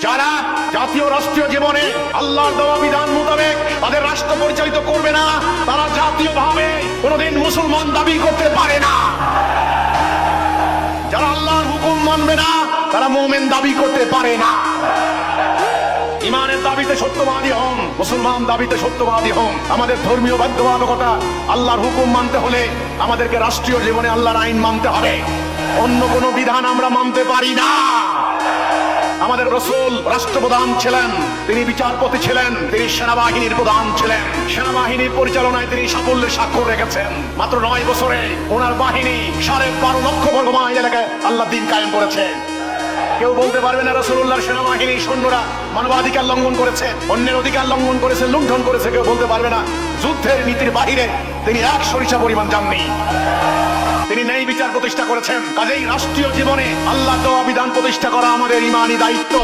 যারা জাতীয় রাষ্ট্রীয় জীবনে আল্লাহর দেওয়া বিধান মোতাবেক তাদের রাষ্ট্র পরিচালিত করবে না, তারা জাতীয়ভাবে কোনোদিন মুসলমান দাবি করতে পারে না। যারা আল্লাহর হুকুম মানবে না, তারা মুমিন দাবি করতে পারে না। ইমানের দাবিতে সত্যবাদী হন, মুসলমান দাবিতে সত্যবাদী হন। আমাদের ধর্মীয় বাধ্যবাধকতা, আল্লাহর হুকুম মানতে হলে আমাদেরকে রাষ্ট্রীয় জীবনে আল্লাহর আইন মানতে হবে। অন্য কোনো বিধান আমরা মানতে পারি না। আমাদের রাসূল রাষ্ট্রপ্রধান ছিলেন, তিনি বিচারপতি ছিলেন, তিনি সেনাবাহিনীর প্রধান ছিলেন। সেনাবাহিনীর পরিচালনায় তিনি সাফল্যের স্বাক্ষর রেখেছেন। মাত্র 9 বছরে ওনার বাহিনী 12.5 লক্ষ বর্গ মাইল এলাকায় আল্লাহ দ্বীন কায়েম করেছে। কেউ বলতে পারবে না রাসূলুল্লাহর সেনাবাহিনী সৈন্যরা মানবাধিকার লঙ্ঘন করেছে, অন্যের অধিকার লঙ্ঘন করেছে, লুণ্ঠন করেছে। কেউ বলতে পারবে না যুদ্ধের নীতির বাহিরে তিনি এক সরিষা পরিমাণ যাননি। তিনি ন্যায় বিচার প্রতিষ্ঠা করেছেন। কাজেই রাষ্ট্রীয় জীবনে আল্লাহ দেওয়া বিধান প্রতিষ্ঠা করা আমাদের ঈমানি দায়িত্ব।